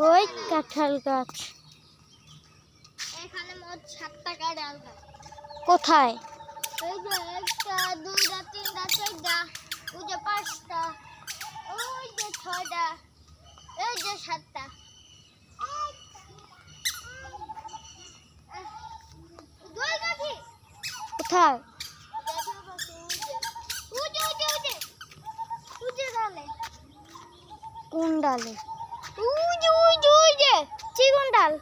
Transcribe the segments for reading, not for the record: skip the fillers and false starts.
ওই কাঁঠাল গাছ। এখানে মোট 7টা কাঁঠাল গাছ। কোথায়? এই যে 1টা 2টা 3টা 4টা, ওই যে 5টা, ওই যে 6টা, এই যে 7টা। দুই গাছি। কোথায়? কোন ডালে? চিকন ডাল।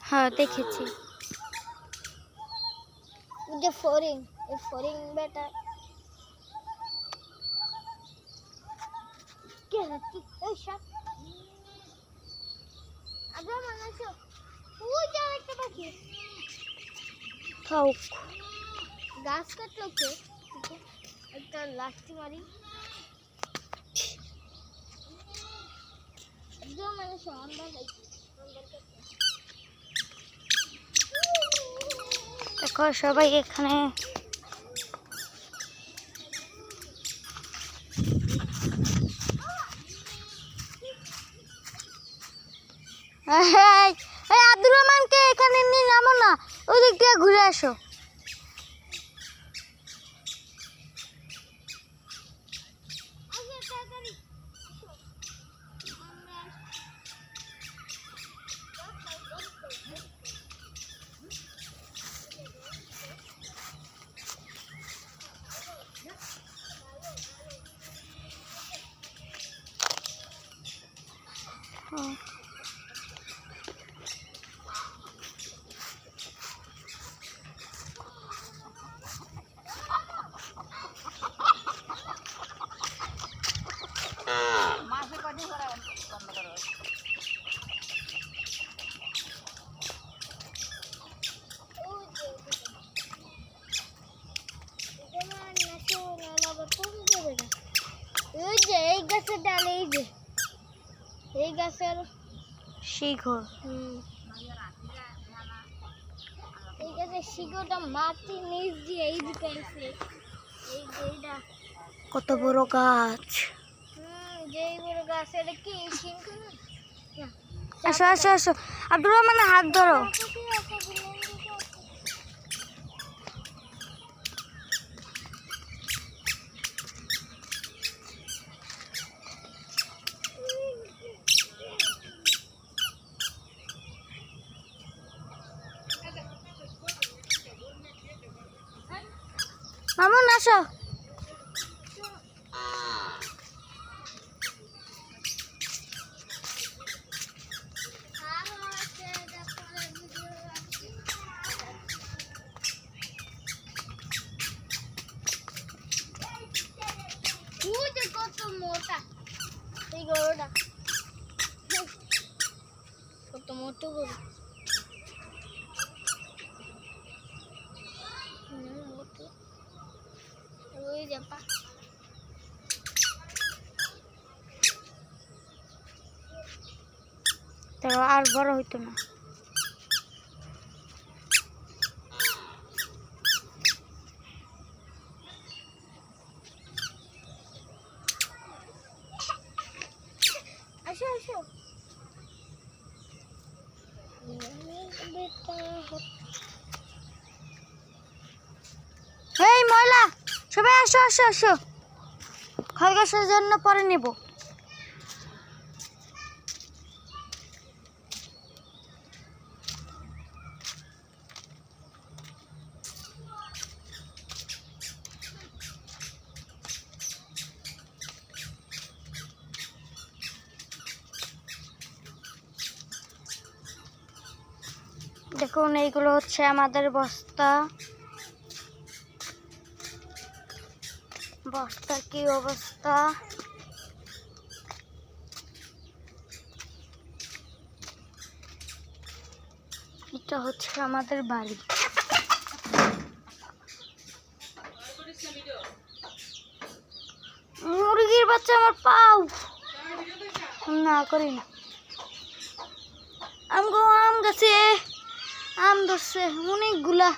হ্যাঁ দেখেছি। যে ফরিং, এই ফরিং বেটা কে নাকি এই সাপ আবার মানুষ ওই যে একটা পাখি খাও। গাছ কাটলো কে? একটা লাঠি মারি একদম মানুষ আমরা দেখো সবাই এখানে আব্দুর রহমানকে এখানে নিয়ে নামো না, ওই দিক দিয়ে ঘুরে আসো। এই গাছের ডাল, এই গাছের শিখর। এই গাছের শিকড়টা মাটির নিচ দিয়ে এই দিকে আছে। এই যেটা কত বড় গাছ। যেই বড় গাছ, এটা কি শিঙ্ক না? আসো আসো আসো, আব্দুর রহমানের হাত ধরো। মামুন আসো। কত মোটা এই গরুটা, কত মোটো গরু। ওই যাপা তারা আর বড় হইতো না। আসো আসো। এই ময়লা, সবাই আসো আসো আসো, খড় গাছের জন্য পরে নেব। দেখুন এইগুলো হচ্ছে আমাদের বস্তা। বস্তার কি অবস্থা। এটা হচ্ছে আমাদের বাড়ি। মুরগির বাচ্চা আমার পাও না করি না। আম গাছে আম ধরছে অনেকগুলা।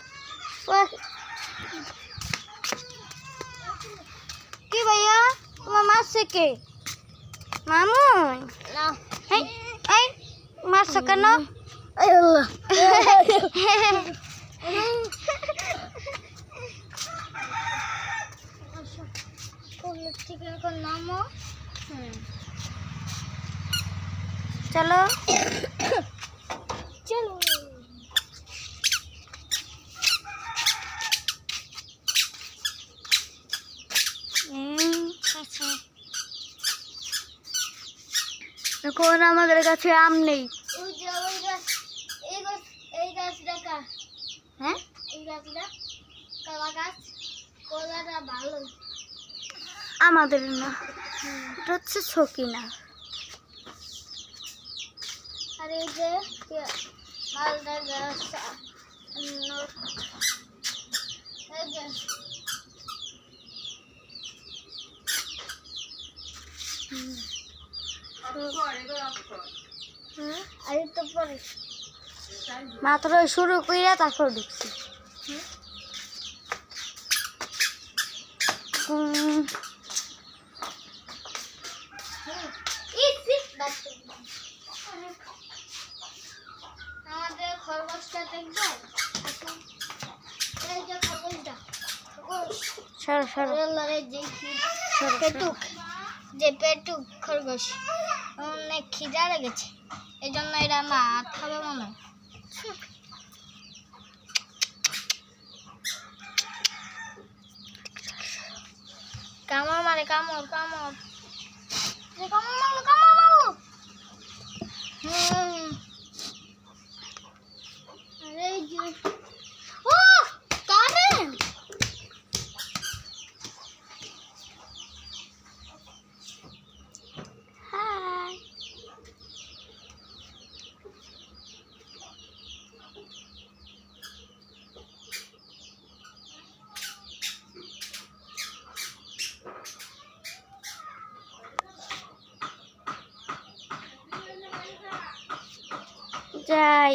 কি ভাইয়া তোমার মারছে কে? মামুন না এই এই মারছো কেন? এই আল্লাহ কোলের থেকে এখন নামো চলো চলো এখন আমাদের কাছে আম নেই। ওই যে ওই গাছ এই গাছটা কার? হ্যাঁ, এই গাছটা কলা গাছ, কলাটা ভালো। আমাদের না, এটা হচ্ছে সকিনা। আর এই যে মালটা গাছ এই যে আর একটু পরে মাত্র শুরু কইরা তারপর ঢুকছি। আমাদের খরগোশটা দেখবে এই যে খরগোশটা সরো সরো পেটুক যে পেটুক খরগোশ অনেক খিদা লেগেছে এই জন্য এরা মাছ খাবে মনে হয়। কামড় মারে কামড় কামড় কামড় মারলো কামড় মারলো আরে এই যে ও কারেন্ট হাই। যাই।